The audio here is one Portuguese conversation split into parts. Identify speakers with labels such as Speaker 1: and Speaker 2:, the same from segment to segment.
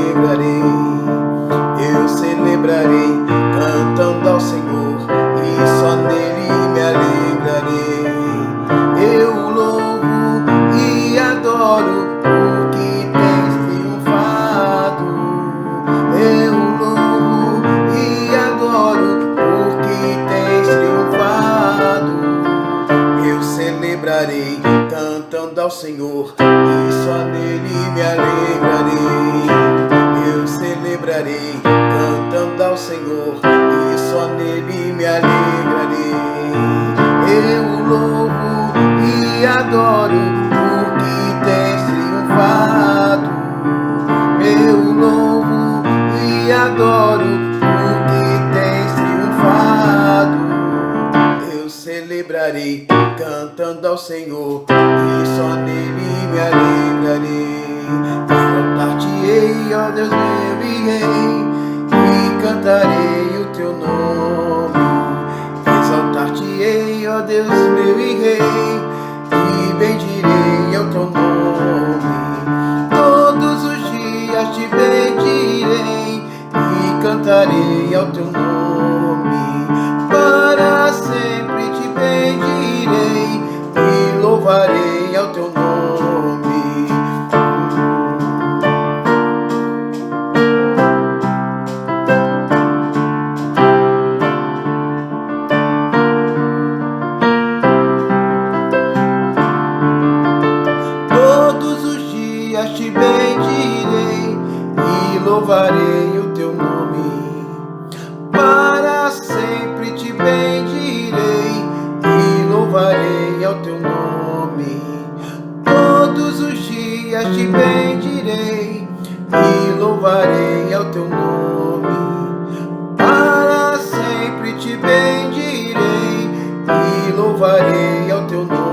Speaker 1: alegrarei, eu celebrarei, cantando ao Senhor, e só nele me alegrarei. Eu o louvo e adoro, porque tens triunfado. Eu o louvo e adoro, porque tens triunfado. Eu celebrarei, cantando ao Senhor, e só nele me alegrarei. Eu celebrarei, cantando ao Senhor, e só nele me alegrarei. Eu o louvo e adoro, porque tens triunfado. Eu o louvo e adoro, porque tens triunfado. Eu celebrarei, cantando ao Senhor, e só nele me alegrarei. Exaltar-te-ei, ó Deus meu e Rei, e cantarei o teu nome. Exaltar-te-ei, ó Deus meu e Rei, e bendirei ao teu nome. Todos os dias te bendirei, e cantarei ao teu nome. Para sempre te bendirei, e louvarei ao teu nome. Todos os dias te bendirei, e louvarei o teu nome. Para sempre te bendirei, e louvarei ao teu nome. Todos os dias te bendirei, e louvarei ao teu nome. Para sempre te bendirei, e louvarei ao teu nome.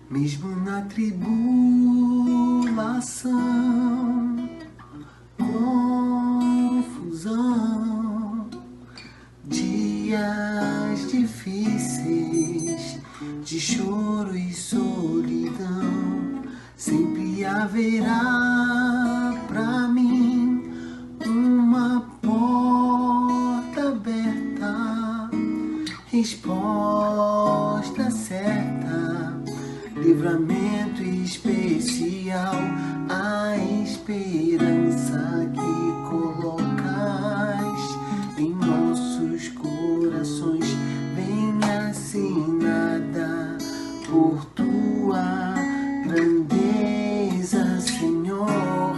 Speaker 2: Mesmo na tribulação, confusão, dias difíceis de choro e solidão, sempre haverá pra mim uma porta aberta, resposta certa, livramento especial, a esperança que colocais em nossos corações, vem assinada por tua grandeza, Senhor.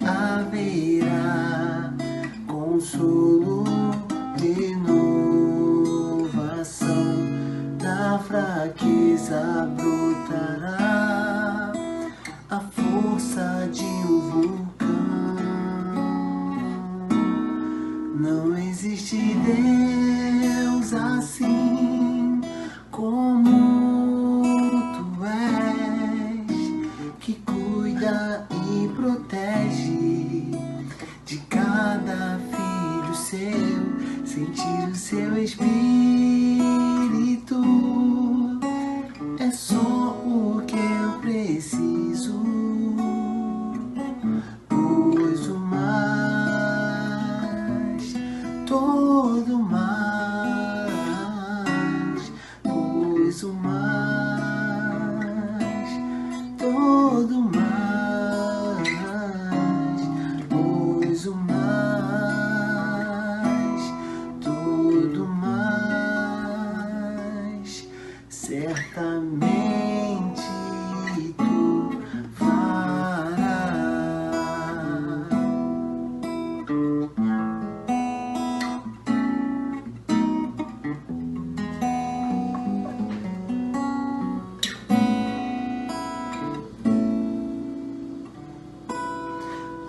Speaker 2: Haverá consolo, renovação, da fraqueza brotará a força de um vulcão. Não existe Deus assim como tu és, que cuida e protege de cada filho seu, sentir o seu espírito é só o que eu preciso, pois o mais, todo mais, pois o mais, todo mais, pois o mais, todo mais, certamente tu farás.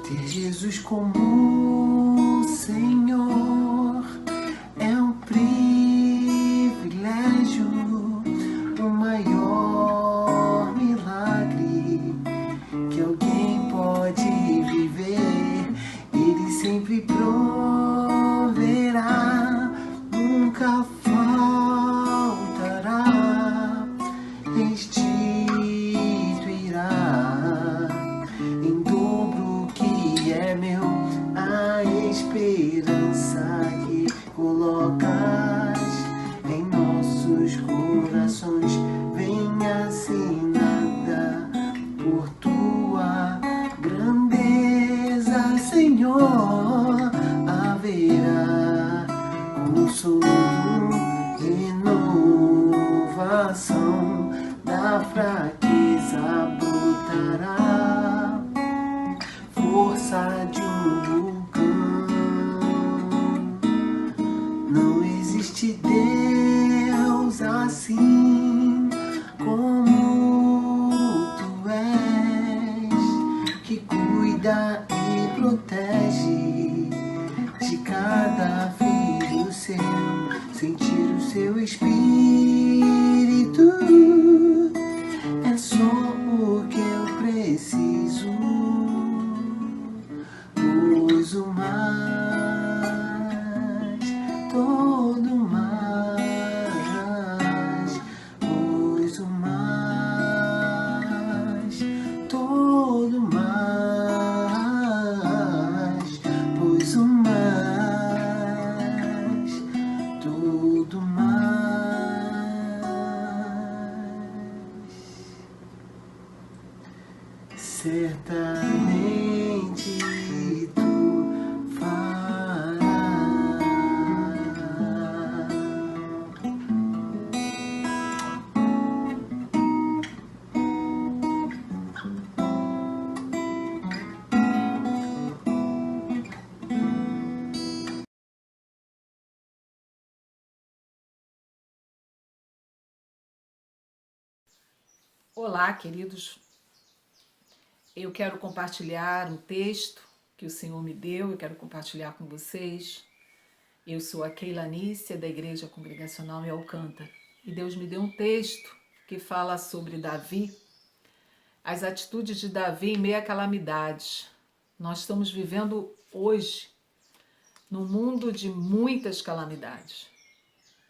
Speaker 2: Ter Jesus como Senhor é um privilégio, o maior milagre que alguém pode sempre proverá, nunca faltará, restituirá em dobro o que é meu, a esperança que colocas em nossos corações. Venha assinada por tua grandeza, Senhor. Haverá consolo, renovação, da fraqueza brotará força de um vulcão. Não existe Deus assim como tu és, que cuida e protege de cada filho seu, sentir o seu espírito é só o que eu preciso, pois o mais, todo mais, pois o mais, todo mais, pois o mais, todo mais. Certamente tu farás.
Speaker 3: Olá, queridos. Eu quero compartilhar um texto que o Senhor me deu, eu quero compartilhar com vocês. Eu sou a Keila Nícia, da Igreja Congregacional em Alcântara, e Deus me deu um texto que fala sobre Davi, as atitudes de Davi em meio a calamidades. Nós estamos vivendo hoje num mundo de muitas calamidades.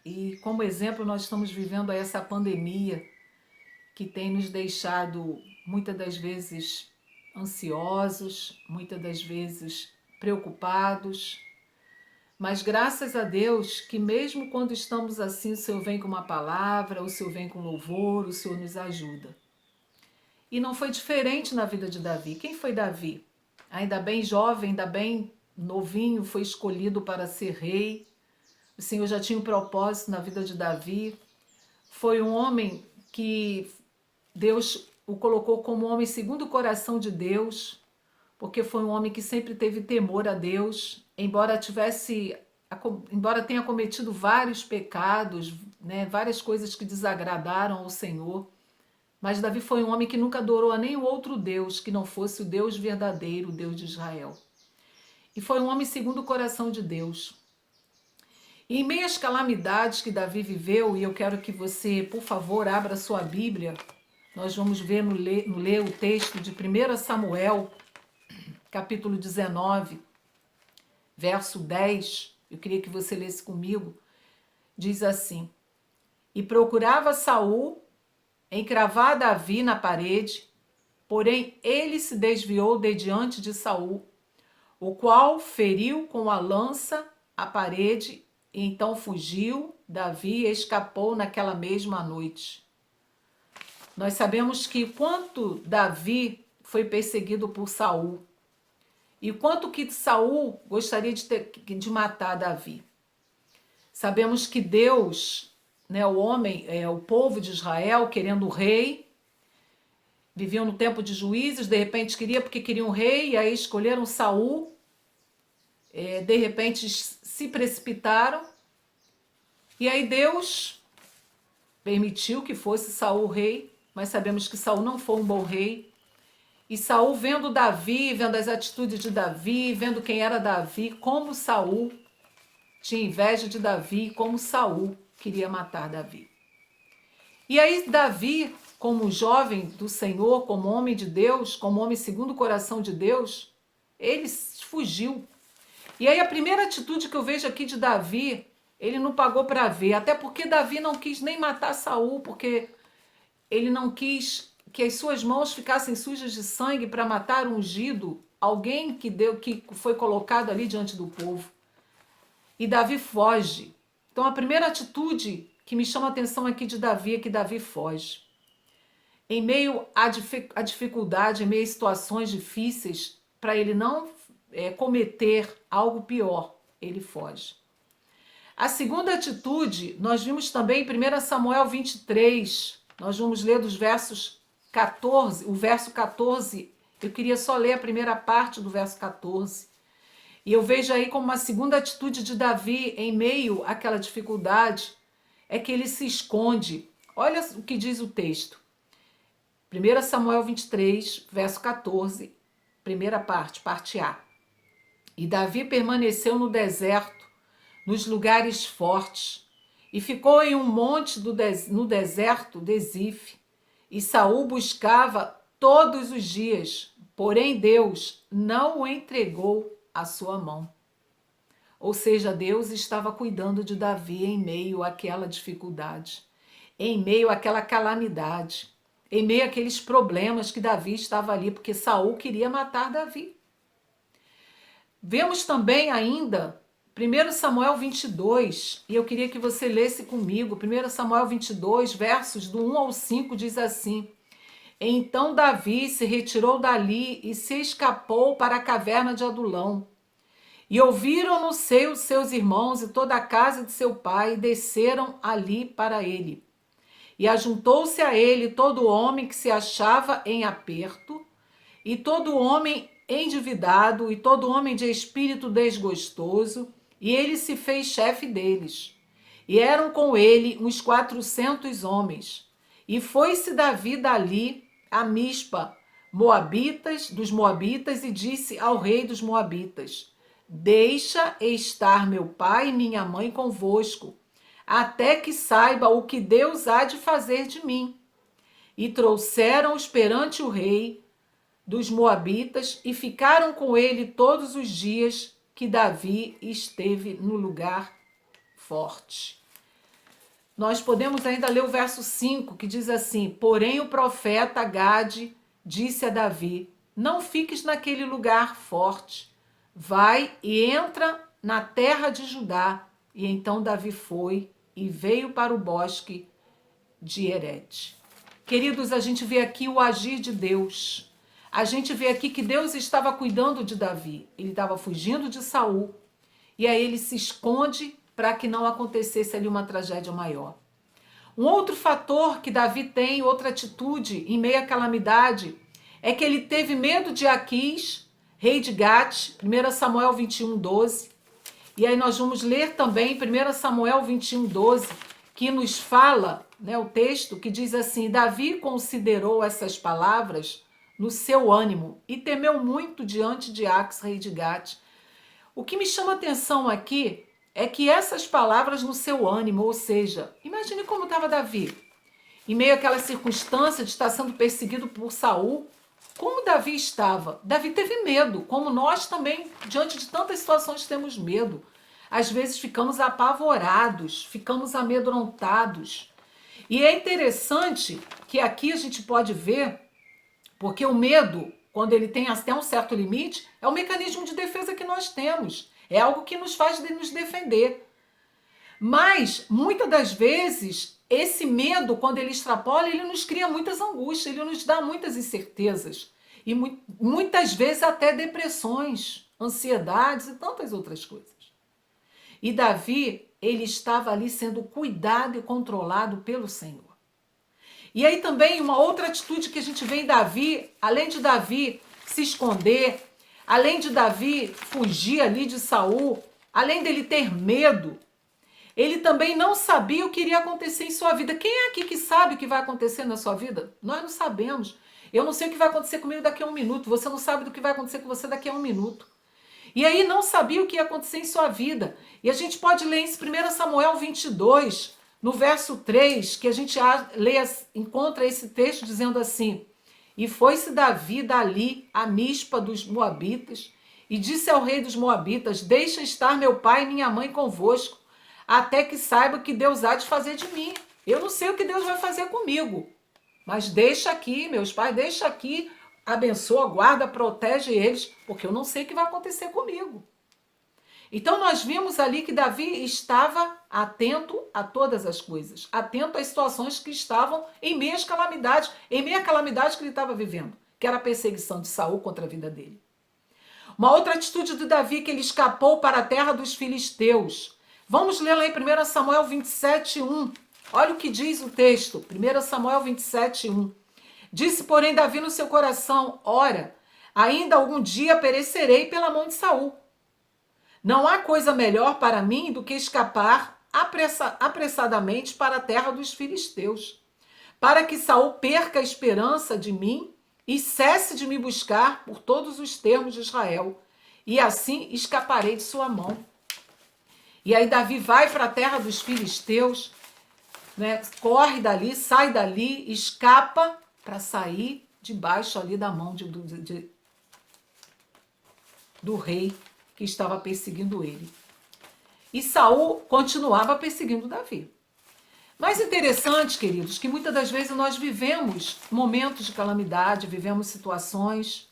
Speaker 3: E como exemplo, nós estamos vivendo essa pandemia que tem nos deixado muitas das vezes ansiosos, muitas das vezes preocupados. Mas graças a Deus que mesmo quando estamos assim, o Senhor vem com uma palavra, o Senhor vem com louvor, o Senhor nos ajuda. E não foi diferente na vida de Davi. Quem foi Davi? Ainda bem jovem, ainda bem novinho, foi escolhido para ser rei. O Senhor já tinha um propósito na vida de Davi. Foi um homem que Deus o colocou como homem segundo o coração de Deus, porque foi um homem que sempre teve temor a Deus, embora tenha cometido vários pecados, né, várias coisas que desagradaram ao Senhor. Mas Davi foi um homem que nunca adorou a nenhum outro Deus que não fosse o Deus verdadeiro, o Deus de Israel. E foi um homem segundo o coração de Deus. E em meio às calamidades que Davi viveu, e eu quero que você, por favor, abra sua Bíblia, nós vamos ver ler o texto de 1 Samuel, capítulo 19, verso 10. Eu queria que você lesse comigo. Diz assim: E procurava Saul encravar Davi na parede, porém ele se desviou de diante de Saul, o qual feriu com a lança a parede, e então fugiu. Davi escapou naquela mesma noite. Nós sabemos que quanto Davi foi perseguido por Saul, e quanto que Saul gostaria de matar Davi. Sabemos que Deus, né, o povo de Israel, querendo o rei, viviam no tempo de Juízes, de repente porque queriam um rei, e aí escolheram Saul, de repente se precipitaram, e aí Deus permitiu que fosse Saul rei, mas sabemos que Saul não foi um bom rei. E Saul, vendo Davi, vendo as atitudes de Davi, vendo quem era Davi, como Saul tinha inveja de Davi, como Saul queria matar Davi. E aí Davi, como jovem do Senhor, como homem de Deus, como homem segundo o coração de Deus, ele fugiu. E aí a primeira atitude que eu vejo aqui de Davi, ele não pagou para ver, até porque Davi não quis nem matar Saul, porque ele não quis que as suas mãos ficassem sujas de sangue para matar um ungido, alguém que foi colocado ali diante do povo. E Davi foge. Então a primeira atitude que me chama a atenção aqui de Davi é que Davi foge. Em meio à dificuldade, em meio a situações difíceis, para ele não cometer algo pior, ele foge. A segunda atitude, nós vimos também em 1 Samuel 23, nós vamos ler dos versos 14, o verso 14, eu queria só ler a primeira parte do verso 14. E eu vejo aí como uma segunda atitude de Davi em meio àquela dificuldade, é que ele se esconde. Olha o que diz o texto. 1 Samuel 23, verso 14, primeira parte, parte A. E Davi permaneceu no deserto, nos lugares fortes, e ficou em um monte no deserto de Zif. E Saul buscava todos os dias, porém Deus não o entregou à sua mão. Ou seja, Deus estava cuidando de Davi em meio àquela dificuldade, em meio àquela calamidade, em meio àqueles problemas que Davi estava ali, porque Saul queria matar Davi. Vemos também ainda 1 Samuel 22, e eu queria que você lesse comigo, 1 Samuel 22, versos do 1 ao 5, diz assim: Então Davi se retirou dali e se escapou para a caverna de Adulão. E ouviram no seio seus irmãos e toda a casa de seu pai, e desceram ali para ele. E ajuntou-se a ele todo homem que se achava em aperto, e todo homem endividado, e todo homem de espírito desgostoso, e ele se fez chefe deles. E eram com ele uns 400 homens. E foi-se Davi dali a Mispa, dos Moabitas, e disse ao rei dos Moabitas: Deixa estar meu pai e minha mãe convosco, até que saiba o que Deus há de fazer de mim. E trouxeram-os perante o rei dos Moabitas e ficaram com ele todos os dias que Davi esteve no lugar forte. Nós podemos ainda ler o verso 5, que diz assim: Porém o profeta Gade disse a Davi: Não fiques naquele lugar forte, vai e entra na terra de Judá. E então Davi foi e veio para o bosque de Herete. Queridos, a gente vê aqui o agir de Deus. A gente vê aqui que Deus estava cuidando de Davi. Ele estava fugindo de Saul. E aí ele se esconde para que não acontecesse ali uma tragédia maior. Um outro fator que Davi tem, outra atitude em meio à calamidade, é que ele teve medo de Aquis, rei de Gate, 1 Samuel 21, 12. E aí nós vamos ler também 1 Samuel 21, 12, que nos fala, o texto que diz assim: Davi considerou essas palavras no seu ânimo e temeu muito diante de Aquis, rei de Gate. O que me chama a atenção aqui é que essas palavras no seu ânimo, ou seja, imagine como estava Davi, em meio àquela circunstância de estar sendo perseguido por Saul. Como Davi estava? Davi teve medo, como nós também, diante de tantas situações, temos medo. Às vezes ficamos apavorados, ficamos amedrontados. E é interessante que aqui a gente pode ver, porque o medo, quando ele tem até um certo limite, é um mecanismo de defesa que nós temos. É algo que nos faz nos defender. Mas, muitas das vezes, esse medo, quando ele extrapola, ele nos cria muitas angústias, ele nos dá muitas incertezas. E muitas vezes até depressões, ansiedades e tantas outras coisas. E Davi, ele estava ali sendo cuidado e controlado pelo Senhor. E aí também uma outra atitude que a gente vê em Davi, além de Davi se esconder, além de Davi fugir ali de Saul, além dele ter medo, ele também não sabia o que iria acontecer em sua vida. Quem é aqui que sabe o que vai acontecer na sua vida? Nós não sabemos. Eu não sei o que vai acontecer comigo daqui a 1 minuto. Você não sabe do que vai acontecer com você daqui a 1 minuto. E aí não sabia o que ia acontecer em sua vida. E a gente pode ler em 1 Samuel 22, no verso 3, que a gente encontra esse texto dizendo assim: E foi-se Davi dali a Mispa dos Moabitas, e disse ao rei dos Moabitas: deixa estar meu pai e minha mãe convosco, até que saiba o que Deus há de fazer de mim. Eu não sei o que Deus vai fazer comigo, mas deixa aqui, meus pais, deixa aqui, abençoa, guarda, protege eles, porque eu não sei o que vai acontecer comigo. Então nós vimos ali que Davi estava atento a todas as coisas, atento às situações que estavam em meio às calamidades, em meio à calamidade que ele estava vivendo, que era a perseguição de Saul contra a vida dele. Uma outra atitude de Davi, que ele escapou para a terra dos filisteus. Vamos ler lá em 1 Samuel 27:1. Olha o que diz o texto, 1 Samuel 27:1. Disse, porém, Davi no seu coração: ora, ainda algum dia perecerei pela mão de Saul. Não há coisa melhor para mim do que escapar apressadamente para a terra dos filisteus, para que Saul perca a esperança de mim e cesse de me buscar por todos os termos de Israel, e assim escaparei de sua mão. E aí Davi vai para a terra dos filisteus, né, corre dali, sai dali, escapa para sair debaixo ali da mão do rei que estava perseguindo ele. E Saul continuava perseguindo Davi. Mas interessante, queridos, que muitas das vezes nós vivemos momentos de calamidade, vivemos situações.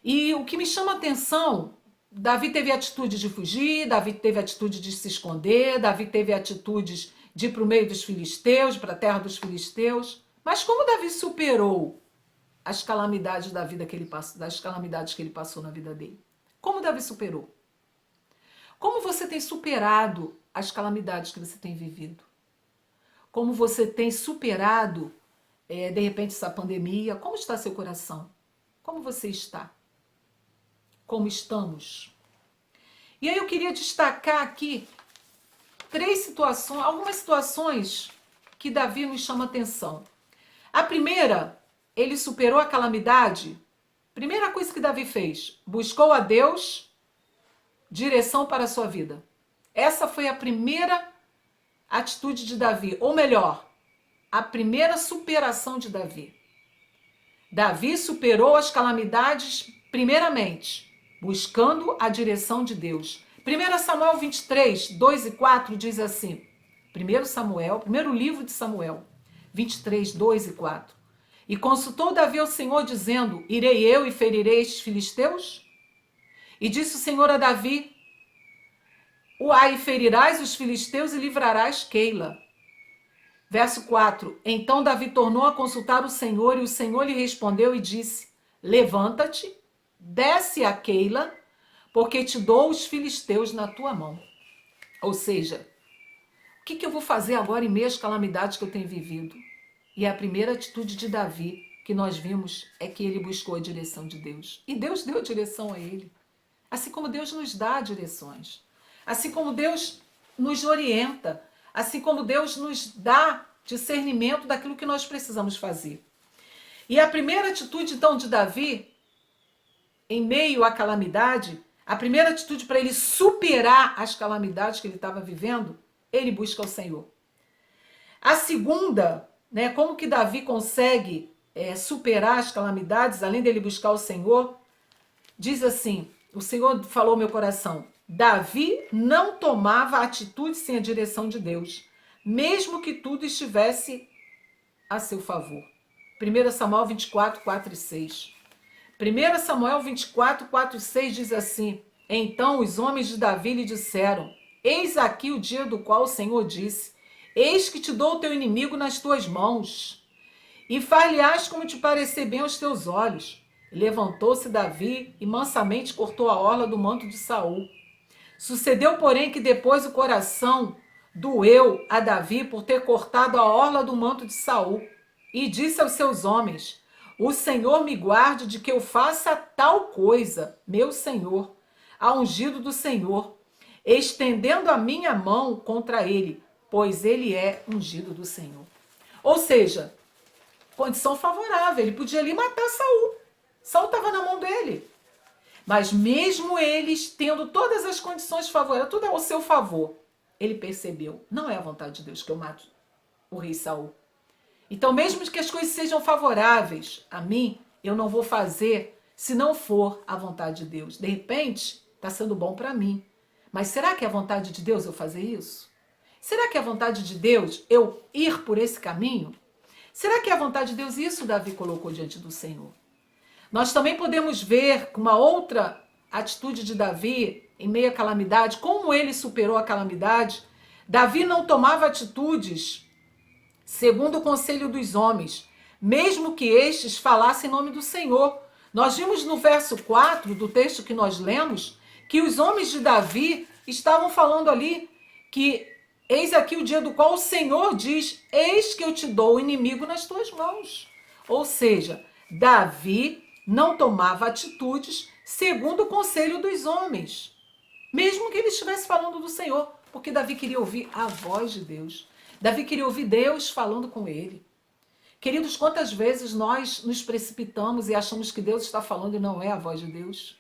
Speaker 3: E o que me chama a atenção, Davi teve atitude de fugir, Davi teve atitude de se esconder, Davi teve atitudes de ir para o meio dos filisteus, para a terra dos filisteus. Mas como Davi superou as calamidades da vida que ele passou, das calamidades que ele passou na vida dele? Como Davi superou? Como você tem superado as calamidades que você tem vivido? Como você tem superado, de repente, essa pandemia? Como está seu coração? Como você está? Como estamos? E aí eu queria destacar aqui algumas situações que Davi nos chama atenção. A primeira, ele superou a calamidade. Primeira coisa que Davi fez, buscou a Deus direção para a sua vida. Essa foi a primeira atitude de Davi, ou melhor, a primeira superação de Davi. Davi superou as calamidades primeiramente, buscando a direção de Deus. 1 Samuel 23, 2 e 4 diz assim, primeiro livro de Samuel, 23, 2 e 4. E consultou Davi ao Senhor, dizendo, irei eu e ferirei estes filisteus? E disse o Senhor a Davi, e ferirás os filisteus e livrarás Keila. Verso 4. Então Davi tornou a consultar o Senhor, e o Senhor lhe respondeu e disse, levanta-te, desce a Keila, porque te dou os filisteus na tua mão. Ou seja, o que eu vou fazer agora em meio às calamidades que eu tenho vivido? E a primeira atitude de Davi, que nós vimos, é que ele buscou a direção de Deus. E Deus deu a direção a ele. Assim como Deus nos dá direções. Assim como Deus nos orienta. Assim como Deus nos dá discernimento daquilo que nós precisamos fazer. E a primeira atitude, então, de Davi, em meio à calamidade, a primeira atitude para ele superar as calamidades que ele estava vivendo, ele busca o Senhor. A segunda, né, como que Davi consegue superar as calamidades, além dele buscar o Senhor, diz assim, o Senhor falou ao meu coração, Davi não tomava atitude sem a direção de Deus, mesmo que tudo estivesse a seu favor. 1 Samuel 24, 4 e 6. 1 Samuel 24, 4 e 6 diz assim, então os homens de Davi lhe disseram, eis aqui o dia do qual o Senhor disse, eis que te dou o teu inimigo nas tuas mãos, e far-lhe-ás como te parecer bem aos teus olhos. Levantou-se Davi e mansamente cortou a orla do manto de Saul. Sucedeu, porém, que depois o coração doeu a Davi por ter cortado a orla do manto de Saul, e disse aos seus homens, o Senhor me guarde de que eu faça tal coisa, meu Senhor, a ungido do Senhor, estendendo a minha mão contra ele, pois ele é ungido do Senhor. Ou seja, condição favorável, ele podia ali matar Saul. Saul estava na mão dele. Mas mesmo eles tendo todas as condições favoráveis, tudo ao seu favor, ele percebeu, não é a vontade de Deus que eu mate o rei Saul. Então, mesmo que as coisas sejam favoráveis a mim, eu não vou fazer se não for a vontade de Deus. De repente, está sendo bom para mim. Mas será que é a vontade de Deus eu fazer isso? Será que é a vontade de Deus eu ir por esse caminho? Será que é a vontade de Deus? Isso Davi colocou diante do Senhor. Nós também podemos ver uma outra atitude de Davi em meio à calamidade, como ele superou a calamidade. Davi não tomava atitudes segundo o conselho dos homens, mesmo que estes falassem em nome do Senhor. Nós vimos no verso 4 do texto que nós lemos, que os homens de Davi estavam falando ali que eis aqui o dia do qual o Senhor diz, eis que eu te dou o inimigo nas tuas mãos. Ou seja, Davi não tomava atitudes segundo o conselho dos homens, mesmo que ele estivesse falando do Senhor, porque Davi queria ouvir a voz de Deus. Davi queria ouvir Deus falando com ele. Queridos, quantas vezes nós nos precipitamos e achamos que Deus está falando e não é a voz de Deus?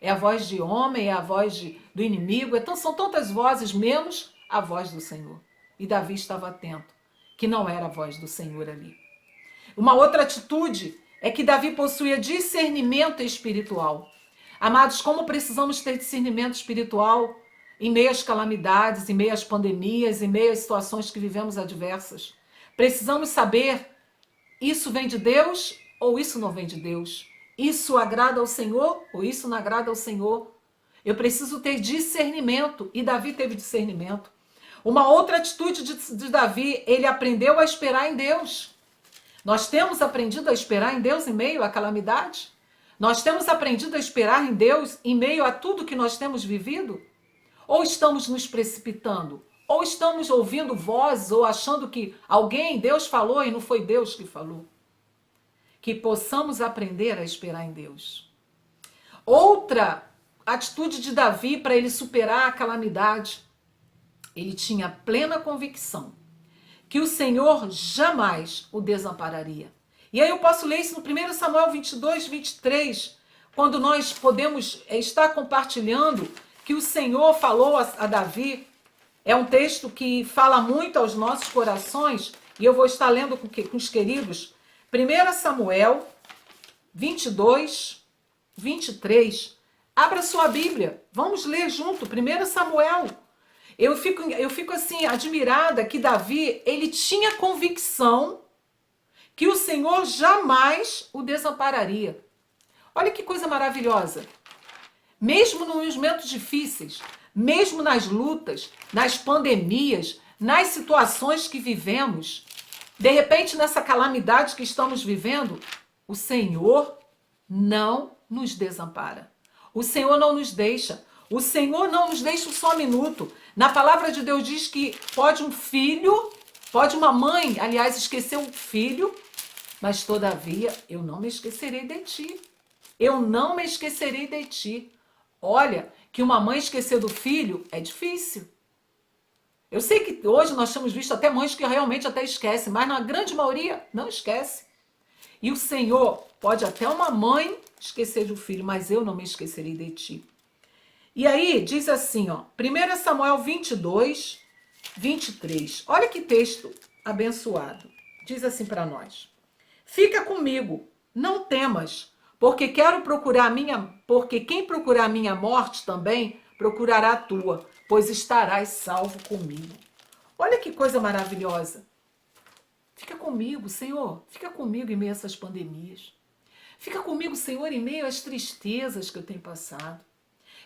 Speaker 3: É a voz de homem, é a voz do inimigo, então são tantas vozes, menos a voz do Senhor. E Davi estava atento, que não era a voz do Senhor ali. Uma outra atitude é que Davi possuía discernimento espiritual. Amados, como precisamos ter discernimento espiritual em meio às calamidades, em meio às pandemias, em meio às situações que vivemos adversas. Precisamos saber, isso vem de Deus ou isso não vem de Deus? Isso agrada ao Senhor ou isso não agrada ao Senhor? Eu preciso ter discernimento, e Davi teve discernimento. Uma outra atitude de Davi, ele aprendeu a esperar em Deus. Nós temos aprendido a esperar em Deus em meio à calamidade? Nós temos aprendido a esperar em Deus em meio a tudo que nós temos vivido? Ou estamos nos precipitando? Ou estamos ouvindo vozes ou achando que alguém, Deus falou e não foi Deus que falou? Que possamos aprender a esperar em Deus. Outra atitude de Davi para ele superar a calamidade, ele tinha plena convicção que o Senhor jamais o desampararia. E aí eu posso ler isso no 1 Samuel 22, 23, quando nós podemos estar compartilhando que o Senhor falou a Davi. É um texto que fala muito aos nossos corações, e eu vou estar lendo com os queridos. 1 Samuel 22, 23. Abra sua Bíblia, vamos ler junto, 1 Samuel. Eu fico assim, admirada que Davi, ele tinha convicção que o Senhor jamais o desampararia. Olha que coisa maravilhosa. Mesmo nos momentos difíceis, mesmo nas lutas, nas pandemias, nas situações que vivemos, de repente nessa calamidade que estamos vivendo, o Senhor não nos desampara. O Senhor não nos deixa. O Senhor não nos deixa um só minuto. Na palavra de Deus diz que pode um filho, pode uma mãe, aliás, esquecer um filho, mas todavia eu não me esquecerei de ti. Eu não me esquecerei de ti. Olha, que uma mãe esquecer do filho é difícil. Eu sei que hoje nós temos visto até mães que realmente até esquecem, mas na grande maioria não esquece. E o Senhor pode até uma mãe esquecer do filho, mas eu não me esquecerei de ti. E aí diz assim, ó, 1 Samuel 22, 23. Olha que texto abençoado. Diz assim para nós. Fica comigo, não temas, porque quem procurar a minha morte também procurará a tua, pois estarás salvo comigo. Olha que coisa maravilhosa. Fica comigo, Senhor, fica comigo em meio a essas pandemias. Fica comigo, Senhor, em meio às tristezas que eu tenho passado.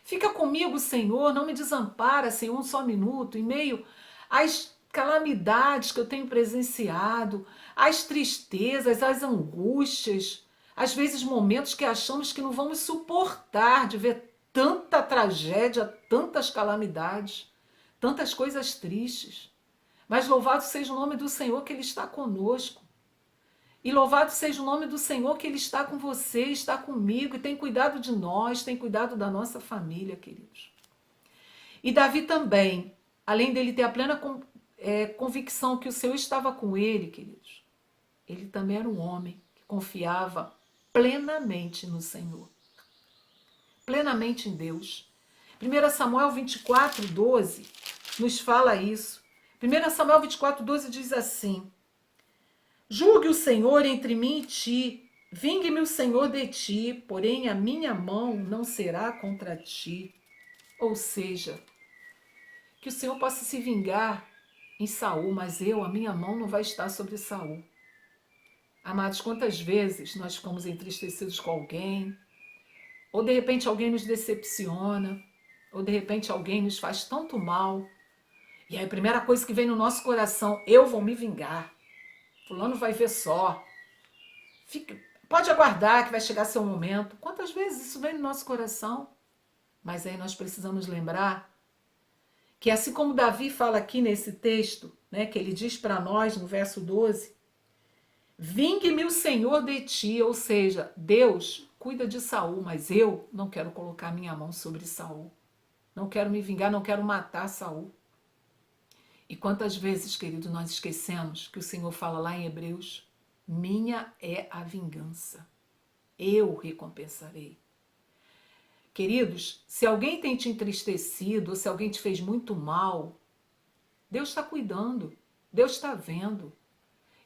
Speaker 3: Fica comigo, Senhor, não me desampara, Senhor, um só minuto, em meio às calamidades que eu tenho presenciado, às tristezas, às angústias, às vezes momentos que achamos que não vamos suportar de ver tanta tragédia, tantas calamidades, tantas coisas tristes. Mas louvado seja o nome do Senhor que Ele está conosco. E louvado seja o nome do Senhor que Ele está com você, está comigo e tem cuidado de nós, tem cuidado da nossa família, queridos. E Davi também, além dele ter a plena convicção que o Senhor estava com ele, queridos, ele também era um homem que confiava plenamente no Senhor. Plenamente em Deus. 1 Samuel 24, 12 nos fala isso. 1 Samuel 24, 12 diz assim: julgue o Senhor entre mim e ti, Vingue-me o Senhor de ti, porém a minha mão não será contra ti. Ou seja, que o Senhor possa se vingar em Saul, mas a minha mão não vai estar sobre Saul. Amados, quantas vezes nós ficamos entristecidos com alguém, ou de repente alguém nos decepciona, ou de repente alguém nos faz tanto mal, e aí a primeira coisa que vem no nosso coração, eu vou me vingar, fulano vai ver só, pode aguardar que vai chegar seu momento. Quantas vezes isso vem no nosso coração? Mas aí nós precisamos lembrar que assim como Davi fala aqui nesse texto, né, que ele diz para nós no verso 12, vingue-me o Senhor de ti, ou seja, Deus cuida de Saul, mas eu não quero colocar minha mão sobre Saul. Não quero me vingar, não quero matar Saul. E quantas vezes, querido, nós esquecemos que o Senhor fala lá em Hebreus, minha é a vingança, eu recompensarei. Queridos, se alguém tem te entristecido, ou se alguém te fez muito mal, Deus está cuidando, Deus está vendo.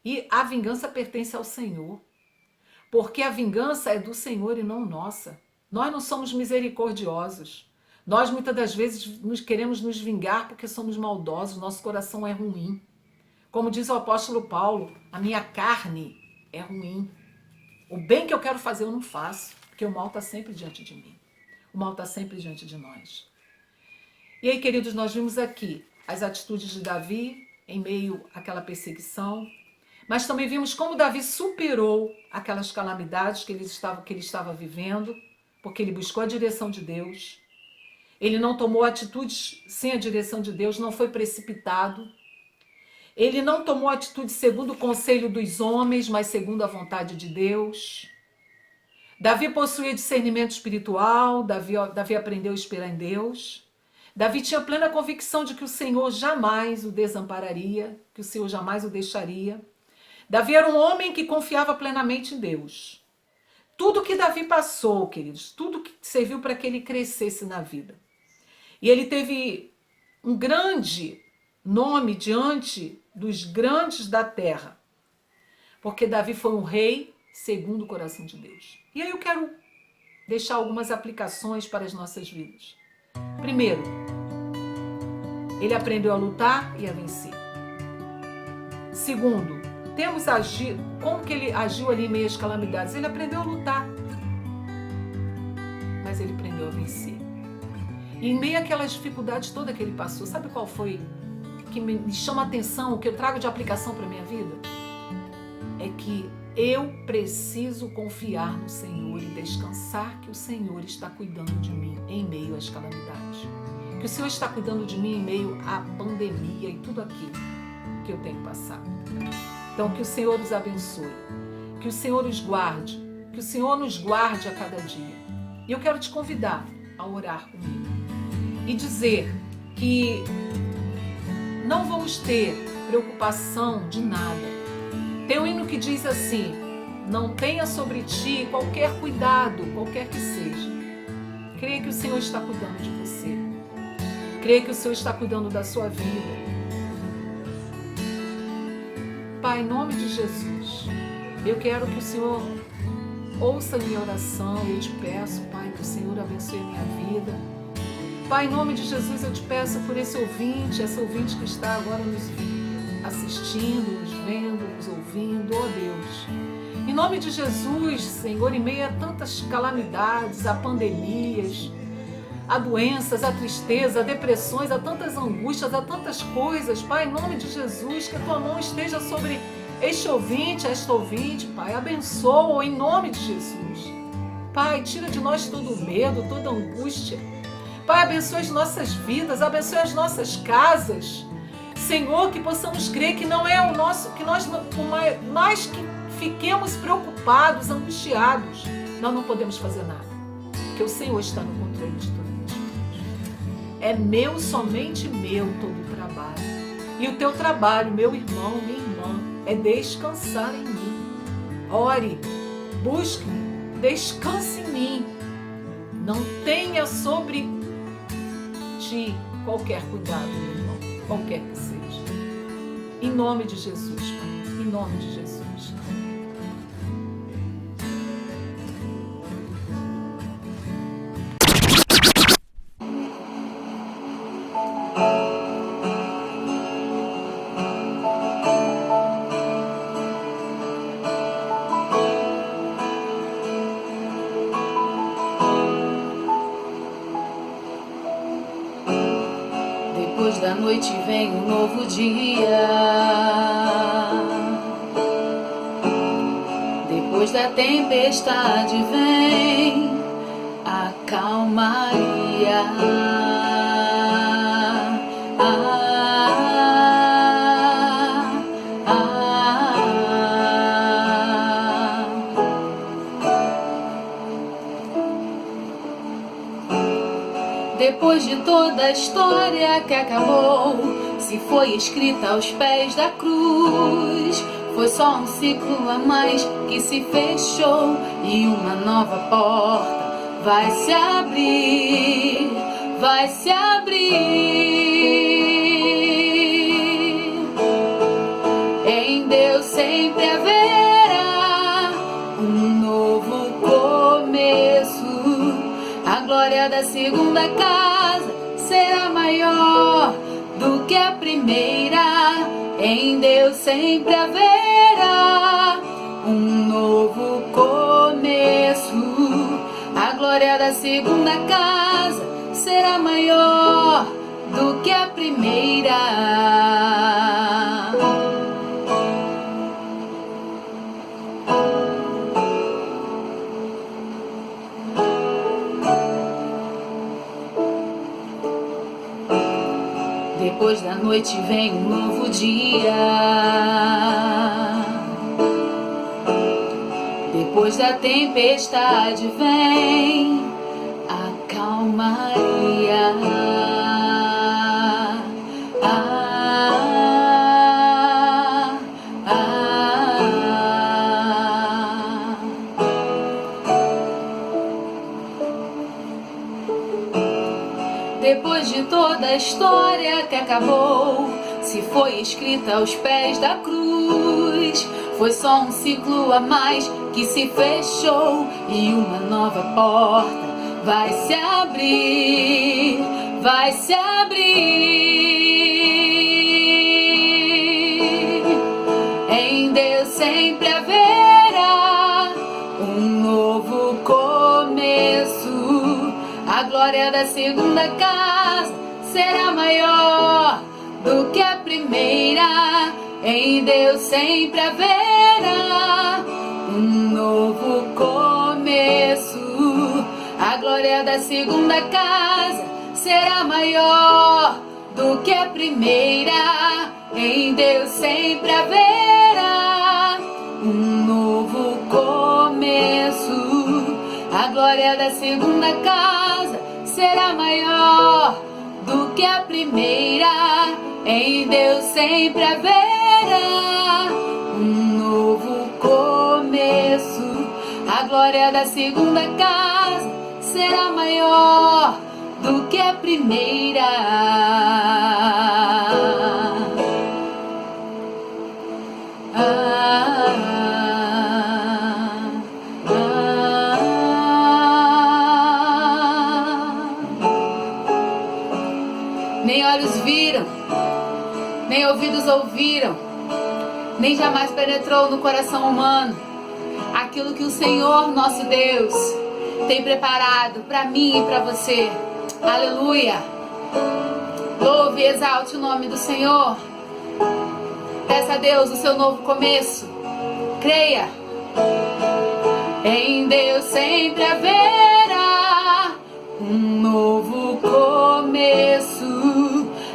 Speaker 3: E a vingança pertence ao Senhor. Porque a vingança é do Senhor e não nossa. Nós não somos misericordiosos. Nós muitas das vezes queremos nos vingar porque somos maldosos, nosso coração é ruim. Como diz o apóstolo Paulo, a minha carne é ruim. O bem que eu quero fazer eu não faço, porque o mal está sempre diante de mim. O mal está sempre diante de nós. E aí, queridos, nós vimos aqui as atitudes de Davi em meio àquela perseguição, mas também vimos como Davi superou aquelas calamidades que ele estava vivendo, porque ele buscou a direção de Deus. Ele não tomou atitudes sem a direção de Deus, não foi precipitado. Ele não tomou atitude segundo o conselho dos homens, mas segundo a vontade de Deus. Davi possuía discernimento espiritual, Davi aprendeu a esperar em Deus. Davi tinha plena convicção de que o Senhor jamais o desampararia, que o Senhor jamais o deixaria. Davi era um homem que confiava plenamente em Deus. Tudo que Davi passou, queridos, tudo que serviu para que ele crescesse na vida. E ele teve um grande nome diante dos grandes da terra, porque Davi foi um rei segundo o coração de Deus. E aí eu quero deixar algumas aplicações para as nossas vidas. Primeiro, ele aprendeu a lutar e a vencer. Segundo, temos agido, como que ele agiu ali em meio às calamidades? Ele aprendeu a lutar, mas ele aprendeu a vencer. E em meio àquelas dificuldades todas que ele passou, sabe qual foi que me chama a atenção, o que eu trago de aplicação para a minha vida? É que eu preciso confiar no Senhor e descansar que o Senhor está cuidando de mim em meio às calamidades. Que o Senhor está cuidando de mim em meio à pandemia e tudo aquilo que eu tenho passado. Então, que o Senhor os abençoe, que o Senhor os guarde, que o Senhor nos guarde a cada dia. E eu quero te convidar a orar comigo e dizer que não vamos ter preocupação de nada. Tem um hino que diz assim, não tenha sobre ti qualquer cuidado, qualquer que seja. Creia que o Senhor está cuidando de você. Creia que o Senhor está cuidando da sua vida. Pai, em nome de Jesus, eu quero que o Senhor ouça a minha oração. Eu te peço, Pai, que o Senhor abençoe a minha vida. Pai, em nome de Jesus, eu te peço por esse ouvinte, essa ouvinte que está agora nos assistindo, nos vendo, nos ouvindo, ó Deus. Em nome de Jesus, Senhor, em meio a tantas calamidades, a pandemias, a doenças, a tristeza, a depressões, a tantas angústias, a tantas coisas, Pai, em nome de Jesus, que a tua mão esteja sobre este ouvinte, esta ouvinte, Pai, abençoa em nome de Jesus. Pai, tira de nós todo o medo, toda a angústia. Pai, abençoe as nossas vidas, abençoe as nossas casas. Senhor, que possamos crer que não é o nosso, que nós, por mais que fiquemos preocupados, angustiados, nós não podemos fazer nada, porque o Senhor está no controle de tudo. É meu, somente meu, todo o trabalho. E o teu trabalho, meu irmão, minha irmã, é descansar em mim. Ore, busque, descanse em mim. Não tenha sobre ti qualquer cuidado, meu irmão, qualquer que seja. Em nome de Jesus, Pai, em nome de Jesus. Depois da noite vem um novo dia. Depois da tempestade vem a calmaria. Depois de toda a história que acabou, se foi escrita aos pés da cruz, foi só um ciclo a mais que se fechou e uma nova porta vai se abrir, vai se abrir. Em Deus sempre haverá um novo começo. A glória da segunda casa será maior do que a primeira. Em Deus sempre haverá um novo começo. A glória da segunda casa será maior do que a primeira. Depois da noite vem um novo dia. Depois da tempestade vem a calmaria. Depois de toda a história que acabou, se foi escrita aos pés da cruz, foi só um ciclo a mais que se fechou e uma nova porta vai se abrir, vai se abrir. Em Deus sempre haverá um novo começo. A glória da segunda casa será maior do que a primeira. Em Deus sempre haverá um novo começo. A glória da segunda casa será maior do que a primeira. Em Deus sempre haverá um novo começo. A glória da segunda casa será maior do que a primeira. Em Deus sempre haverá um novo começo. A glória da segunda casa será maior do que a primeira. Nem olhos viram, nem ouvidos ouviram, nem jamais penetrou no coração humano aquilo que o Senhor nosso Deus tem preparado para mim e para você. Aleluia! Louve e exalte o nome do Senhor. Peça a Deus o seu novo começo. Creia. Em Deus sempre haverá um novo começo.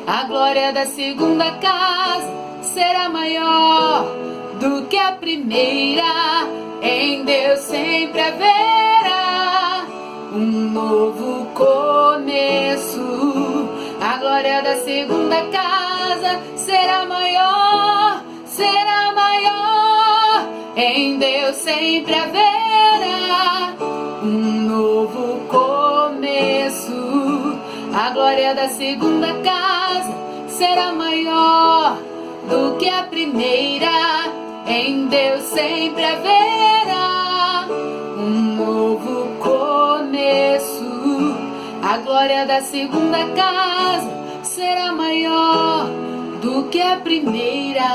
Speaker 3: A glória da segunda casa será maior do que a primeira. Em Deus sempre haverá um novo começo. A glória da segunda casa será maior, será maior. Em Deus sempre haverá um novo começo. A glória da segunda casa será maior do que a primeira. Em Deus sempre haverá um novo começo. A glória da segunda casa será maior do que a primeira.